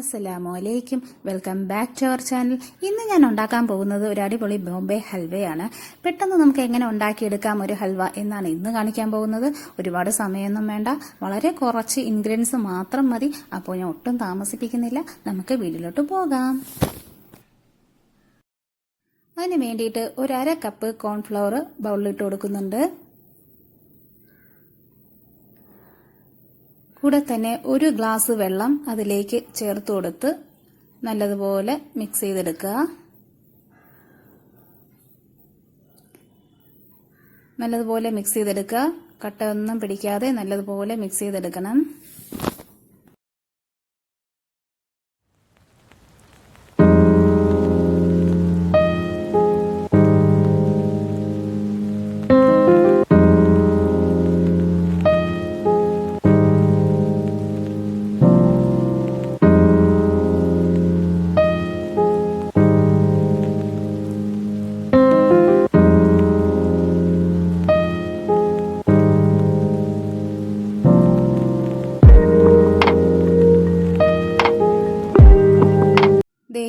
അസ്സലാമു അലൈക്കും. Welcome back to our channel. ഇന്ന് ഞാൻ ഉണ്ടാക്കാൻ പോകുന്നത് ഒരു അടിപൊളി ബോംബെ ഹൽവയാണ്. പെട്ടെന്ന് നമുക്ക് എങ്ങനെ ഉണ്ടാക്കിയെടുക്കാം ഒരു ഹൽവ എന്നാണ് ഇന്ന് കാണിക്കാൻ പോകുന്നത്. ഒരുപാട് സമയമൊന്നും വേണ്ട, വളരെ കുറച്ച് ഇൻഗ്രീഡിയൻസ് മാത്രം മതി. അപ്പോൾ ഞാൻ ഒട്ടും താമസിപ്പിക്കുന്നില്ല, നമുക്ക് വീട്ടിലോട്ട് പോകാം. അതിന് വേണ്ടിയിട്ട് ഒരു 1/2 കപ്പ് കോൺഫ്ലവർ ബൗളിലിട്ട് കൊടുക്കുന്നുണ്ട്. കൂടെ തന്നെ 1 ഗ്ലാസ് വെള്ളം അതിലേക്ക് ചേർത്ത് കൊടുത്ത് നല്ലതുപോലെ മിക്സ് ചെയ്തെടുക്കുക. നല്ലതുപോലെ മിക്സ് ചെയ്തെടുക്കുക. കട്ടയൊന്നും പിടിക്കാതെ നല്ലതുപോലെ മിക്സ് ചെയ്തെടുക്കണം.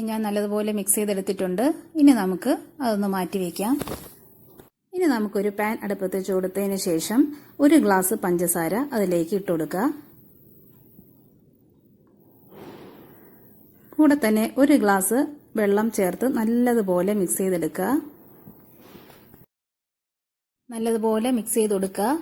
ഞാൻ നല്ലതുപോലെ മിക്സ് ചെയ്തെടുത്തിട്ടുണ്ട്. ഇനി നമുക്ക് അതൊന്ന് മാറ്റി വയ്ക്കാം. ഇനി നമുക്കൊരു പാൻ അടുപ്പത്ത് വെച്ച് കൊടുത്തതിന് ശേഷം 1 ഗ്ലാസ് പഞ്ചസാര അതിലേക്ക് ഇട്ട് കൊടുക്കുക. കൂടെ തന്നെ 1 ഗ്ലാസ് വെള്ളം ചേർത്ത് നല്ലതുപോലെ മിക്സ് ചെയ്തെടുക്കുക. നല്ലതുപോലെ മിക്സ് ചെയ്ത് കൊടുക്കുക.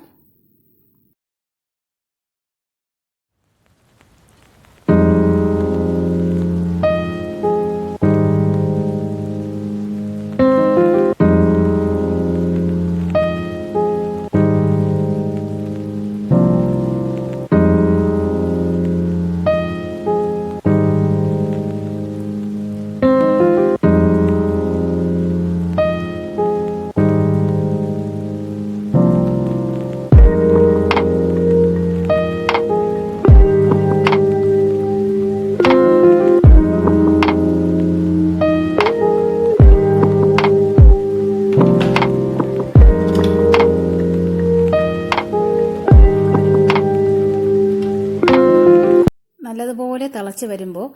നല്ലതുപോലെ തിളച്ച് വരുമ്പോൾ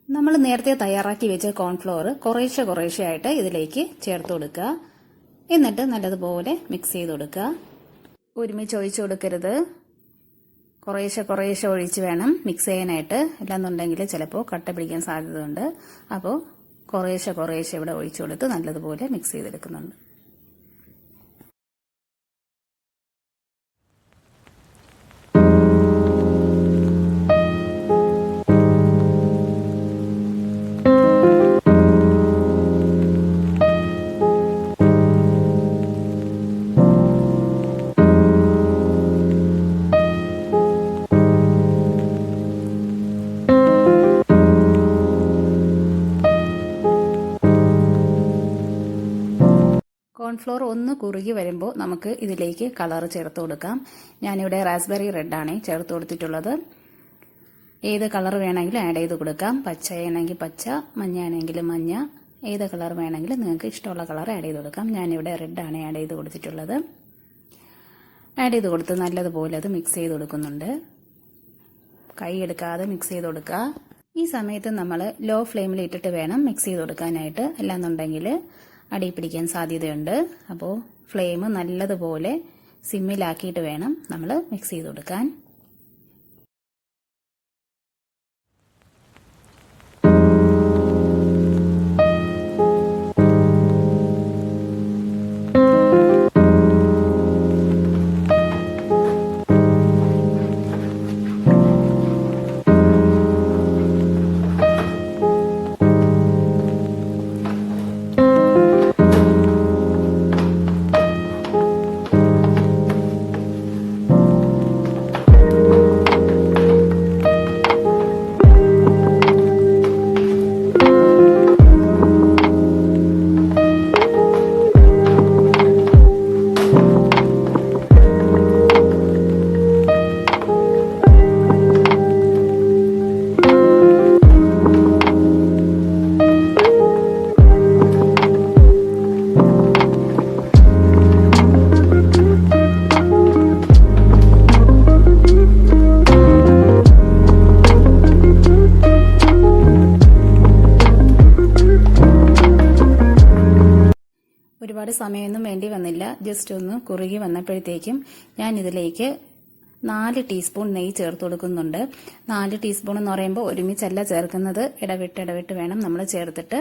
നമ്മൾ നേരത്തെ തയ്യാറാക്കി വെച്ച കോൺഫ്ലവർ കുറേശ്ശെ ആയിട്ട് ഇതിലേക്ക് ചേർത്ത് കൊടുക്കുക. എന്നിട്ട് നല്ലതുപോലെ മിക്സ് ചെയ്ത് കൊടുക്കുക. ഒരുമിച്ച് ഒഴിച്ചു കൊടുക്കരുത്, കുറേശ്ശെ ഒഴിച്ച് വേണം മിക്സ് ചെയ്യാനായിട്ട്. അല്ലാന്നുണ്ടെങ്കിൽ ചിലപ്പോൾ കട്ട പിടിക്കാൻ സാധ്യതയുണ്ട്. അപ്പോൾ കുറേശ്ശെ ഇവിടെ ഒഴിച്ചു കൊടുത്ത് നല്ലതുപോലെ മിക്സ് ചെയ്തെടുക്കുന്നുണ്ട്. കോൺഫ്ലോർ ഒന്ന് കുറുകി വരുമ്പോൾ നമുക്ക് ഇതിലേക്ക് കളർ ചേർത്ത് കൊടുക്കാം. ഞാനിവിടെ റാസ്ബെറി റെഡാണ് ചേർത്ത് കൊടുത്തിട്ടുള്ളത്. ഏത് കളർ വേണമെങ്കിലും ആഡ് ചെയ്ത് കൊടുക്കാം. പച്ചയാണെങ്കിൽ പച്ച, മഞ്ഞയാണെങ്കിൽ മഞ്ഞ, ഏത് കളർ വേണമെങ്കിലും നിങ്ങൾക്ക് ഇഷ്ടമുള്ള കളർ ആഡ് ചെയ്ത് കൊടുക്കാം. ഞാനിവിടെ റെഡാണ് ആഡ് ചെയ്ത് കൊടുത്തിട്ടുള്ളത്. ആഡ് ചെയ്ത് കൊടുത്ത് നല്ലതുപോലെ അത് മിക്സ് ചെയ്ത് കൊടുക്കുന്നുണ്ട്. കൈ എടുക്കാതെ മിക്സ് ചെയ്ത് കൊടുക്കുക. ഈ സമയത്ത് നമ്മൾ ലോ ഫ്ലെയിമിൽ ഇട്ടിട്ട് വേണം മിക്സ് ചെയ്ത് കൊടുക്കാനായിട്ട്, അല്ലാന്നുണ്ടെങ്കിൽ അടി പിടിക്കാൻ സാധ്യതയുണ്ട്. അപ്പോൾ ഫ്ലെയിം നല്ലതുപോലെ സിമ്മിലാക്കിയിട്ട് വേണം നമ്മൾ മിക്സ് ചെയ്ത് കൊടുക്കാൻ. സമയമൊന്നും വേണ്ടി വന്നില്ല. ജസ്റ്റ് ഒന്ന് കുറുകി വന്നപ്പോഴത്തേക്കും ഞാൻ ഇതിലേക്ക് 4 ടീസ്പൂൺ നെയ്യ് ചേർത്ത് കൊടുക്കുന്നുണ്ട്. 4 ടീസ്പൂൺ എന്ന് പറയുമ്പോൾ ഒരുമിച്ചല്ല ചേർക്കുന്നത്, ഇടവിട്ട് വേണം നമ്മൾ ചേർത്തിട്ട്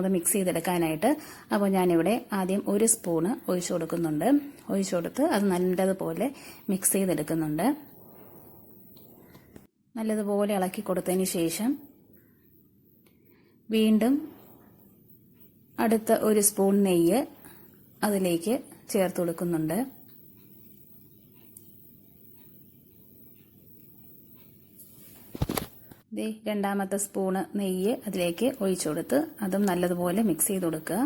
അത് മിക്സ് ചെയ്തെടുക്കാനായിട്ട്. അപ്പോൾ ഞാനിവിടെ ആദ്യം 1 സ്പൂണ് ഒഴിച്ചു കൊടുക്കുന്നുണ്ട്. ഒഴിച്ചു കൊടുത്ത് അത് നല്ലതുപോലെ മിക്സ് ചെയ്തെടുക്കുന്നുണ്ട്. നല്ലതുപോലെ ഇളക്കി കൊടുത്തതിന് ശേഷം വീണ്ടും അടുത്ത 1 സ്പൂൺ നെയ്യ് അതിലേക്ക് ചേർത്ത് കൊടുക്കുന്നുണ്ട്. രണ്ടാമത്തെ സ്പൂണ് നെയ്യ് അതിലേക്ക് ഒഴിച്ചു കൊടുത്ത് അതും നല്ലതുപോലെ മിക്സ് ചെയ്ത് കൊടുക്കുക.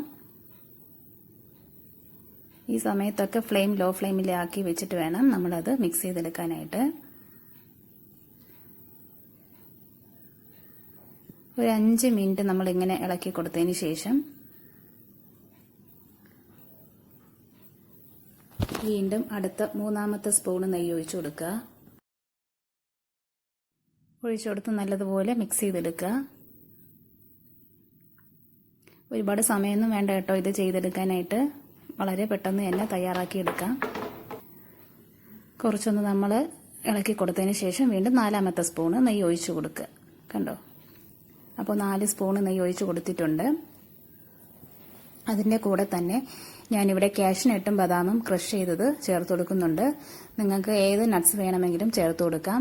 ഈ സമയത്തൊക്കെ ഫ്ലെയിം ലോ ഫ്ലെയിമിലാക്കി വെച്ചിട്ട് വേണം നമ്മളത് മിക്സ് ചെയ്തെടുക്കാനായിട്ട്. ഒരു 5 മിനിറ്റ് നമ്മളിങ്ങനെ ഇളക്കി കൊടുത്തതിന് ശേഷം വീണ്ടും അടുത്ത 3ാമത്തെ സ്പൂണ് നെയ്യ് ഒഴിച്ചു കൊടുക്കുക. ഒഴിച്ചു കൊടുത്ത് നല്ലതുപോലെ മിക്സ് ചെയ്തെടുക്കുക. ഒരുപാട് സമയമൊന്നും വേണ്ട കേട്ടോ ഇത് ചെയ്തെടുക്കാനായിട്ട്, വളരെ പെട്ടെന്ന് തന്നെ തയ്യാറാക്കിയെടുക്കാം. കുറച്ചൊന്ന് നമ്മൾ ഇളക്കി കൊടുത്തതിന് ശേഷം വീണ്ടും 4ാമത്തെ സ്പൂണ് നെയ്യ് ഒഴിച്ചു കൊടുക്കുക. കണ്ടോ, അപ്പോൾ 4 സ്പൂണ് നെയ്യ് ഒഴിച്ചു കൊടുത്തിട്ടുണ്ട്. അതിൻ്റെ കൂടെ തന്നെ ഞാനിവിടെ കാഷ്നട്ടും ബദാമും ക്രഷ് ചെയ്തത് ചേർത്ത് കൊടുക്കുന്നുണ്ട്. നിങ്ങൾക്ക് ഏത് നട്ട്സ് വേണമെങ്കിലും ചേർത്ത് കൊടുക്കാം.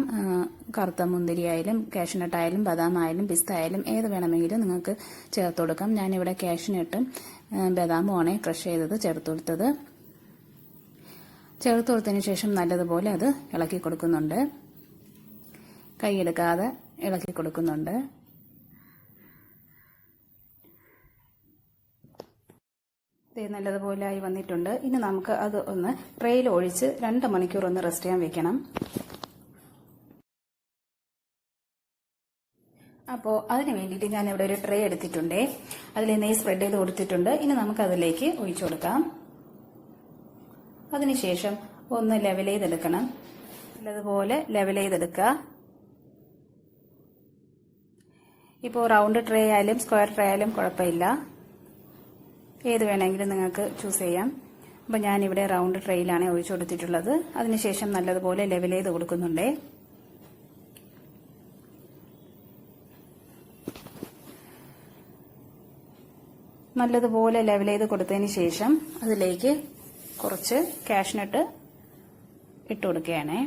കറുത്ത മുന്തിരി ആയാലും കാഷ്നട്ടായാലും ബദാമായാലും പിസ്ത ആയാലും ഏത് വേണമെങ്കിലും നിങ്ങൾക്ക് ചേർത്ത് കൊടുക്കാം. ഞാനിവിടെ കാഷ്നട്ടും ബദാമുമാണ് ക്രഷ് ചെയ്തത് ചേർത്ത് കൊടുത്തത്. ചേർത്ത് കൊടുത്തതിന് ശേഷം നല്ലതുപോലെ അത് ഇളക്കി കൊടുക്കുന്നുണ്ട്. കൈയെടുക്കാതെ ഇളക്കി കൊടുക്കുന്നുണ്ട്. നല്ലതുപോലെ ആയി വന്നിട്ടുണ്ട്. ഇനി നമുക്ക് അത് ഒന്ന് ട്രേയിൽ ഒഴിച്ച് 2 മണിക്കൂർ ഒന്ന് റെസ്റ്റ് ചെയ്യാൻ വെക്കണം. അപ്പോൾ അതിന് വേണ്ടിയിട്ട് ഞാൻ ഇവിടെ ഒരു ട്രേ എടുത്തിട്ടുണ്ട്. അതിൽ നെയ്യ് സ്പ്രെഡ് ചെയ്ത് കൊടുത്തിട്ടുണ്ട്. ഇനി നമുക്ക് അതിലേക്ക് ഒഴിച്ചു കൊടുക്കാം. അതിനുശേഷം ഒന്ന് ലെവൽ ചെയ്തെടുക്കണം. നല്ലതുപോലെ ലെവൽ ചെയ്തെടുക്കുക. ഇപ്പോൾ റൗണ്ട് ട്രേ ആയാലും സ്ക്വയർ ട്രേ ആയാലും കുഴപ്പമില്ല, ഏത് വേണമെങ്കിലും നിങ്ങൾക്ക് ചൂസ് ചെയ്യാം. അപ്പോൾ ഞാനിവിടെ റൗണ്ട് ട്രേയിലാണ് ഒഴിച്ചു കൊടുത്തിട്ടുള്ളത്. അതിനുശേഷം നല്ലതുപോലെ ലെവൽ ചെയ്ത് കൊടുക്കുന്നുണ്ട്. നല്ലതുപോലെ ലെവൽ ചെയ്ത് കൊടുത്തതിന് ശേഷം അതിലേക്ക് കുറച്ച് കാഷ്നട്ട് ഇട്ട് കൊടുക്കുകയാണ്.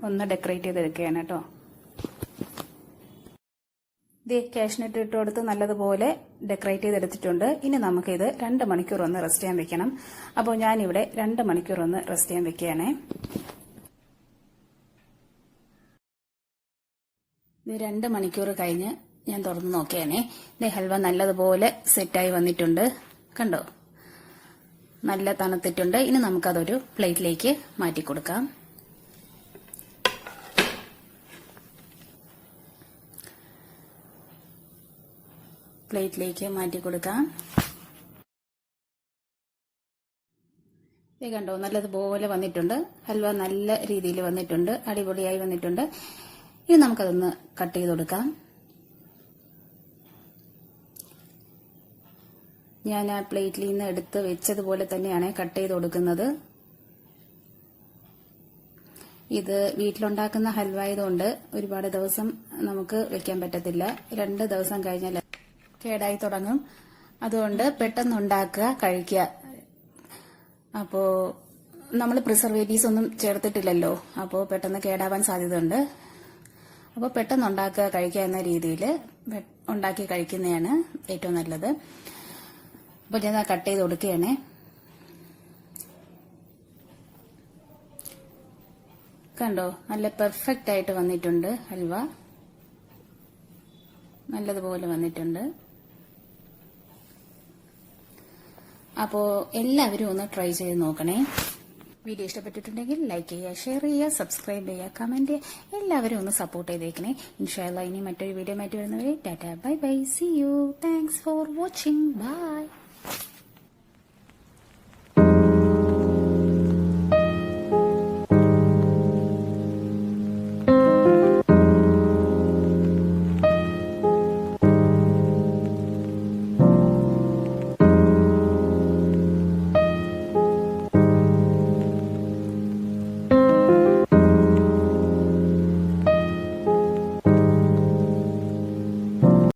ഒന്ന് ഡെക്കറേറ്റ് ചെയ്തെടുക്കുകയാണ് കേട്ടോ. കാഷ്നട്ട് ഇട്ട് കൊടുത്ത് നല്ലതുപോലെ ഡെക്കറേറ്റ് ചെയ്തെടുത്തിട്ടുണ്ട്. ഇനി നമുക്കിത് 2 മണിക്കൂർ ഒന്ന് റെസ്റ്റ് ചെയ്യാൻ വെക്കണം. അപ്പോൾ ഞാനിവിടെ 2 മണിക്കൂർ ഒന്ന് റെസ്റ്റ് ചെയ്യാൻ വെക്കുകയാണ്. ഇത് 2 മണിക്കൂർ കഴിഞ്ഞ് ഞാൻ തുറന്ന് നോക്കിയാണേ. ഹൽവ നല്ലതുപോലെ സെറ്റായി വന്നിട്ടുണ്ട്. കണ്ടോ, നല്ല തണുത്തിട്ടുണ്ട്. ഇനി നമുക്കതൊരു പ്ലേറ്റിലേക്ക് മാറ്റി കൊടുക്കാം. പ്ലേറ്റിലേക്ക് മാറ്റി കൊടുക്കാം. ഇത് കണ്ടോ, നല്ലതുപോലെ വന്നിട്ടുണ്ട്. ഹൽവ നല്ല രീതിയിൽ വന്നിട്ടുണ്ട്, അടിപൊളിയായി വന്നിട്ടുണ്ട്. ഇനി നമുക്കതൊന്ന് കട്ട് ചെയ്ത് കൊടുക്കാം. ഞാൻ ആ പ്ലേറ്റിൽ നിന്ന് എടുത്ത് വെച്ചതുപോലെ തന്നെയാണ് കട്ട് ചെയ്ത് കൊടുക്കുന്നത്. ഇത് വീട്ടിലുണ്ടാക്കുന്ന ഹൽവ ആയതുകൊണ്ട് ഒരുപാട് ദിവസം നമുക്ക് വെക്കാൻ പറ്റത്തില്ല. 2 ദിവസം കഴിഞ്ഞാൽ കേടായി തുടങ്ങും. അതുകൊണ്ട് പെട്ടെന്ന് ഉണ്ടാക്കുക, കഴിക്കുക. അപ്പോൾ നമ്മൾ പ്രിസർവേറ്റീവ്സ് ഒന്നും ചേർത്തിട്ടില്ലല്ലോ, അപ്പോൾ പെട്ടെന്ന് കേടാവാൻ സാധ്യതയുണ്ട്. അപ്പോൾ പെട്ടെന്ന് ഉണ്ടാക്കുക, കഴിക്കുക എന്ന രീതിയിൽ ഉണ്ടാക്കി കഴിക്കുന്നതാണ് ഏറ്റവും നല്ലത്. അപ്പോൾ ഞാൻ കട്ട് ചെയ്ത് കൊടുക്കുകയാണ്. കണ്ടോ, നല്ല പെർഫെക്റ്റ് ആയിട്ട് വന്നിട്ടുണ്ട് ഹൽവ. നല്ലതുപോലെ വന്നിട്ടുണ്ട്. അപ്പോൾ എല്ലാവരും ഒന്ന് ട്രൈ ചെയ്ത് നോക്കണേ. വീഡിയോ ഇഷ്ടപ്പെട്ടിട്ടുണ്ടെങ്കിൽ ലൈക്ക് ചെയ്യുക, ഷെയർ ചെയ്യുക, സബ്സ്ക്രൈബ് ചെയ്യുക, കമന്റ് ചെയ്യുക. എല്ലാവരും ഒന്ന് സപ്പോർട്ട് ചെയ്തേക്കണേ. ഇൻഷാ അല്ലാഹ് ഇനി മറ്റൊരു വീഡിയോ മാറ്റി വരുന്നവരെ tata, bye bye, see you, thanks for watching, by.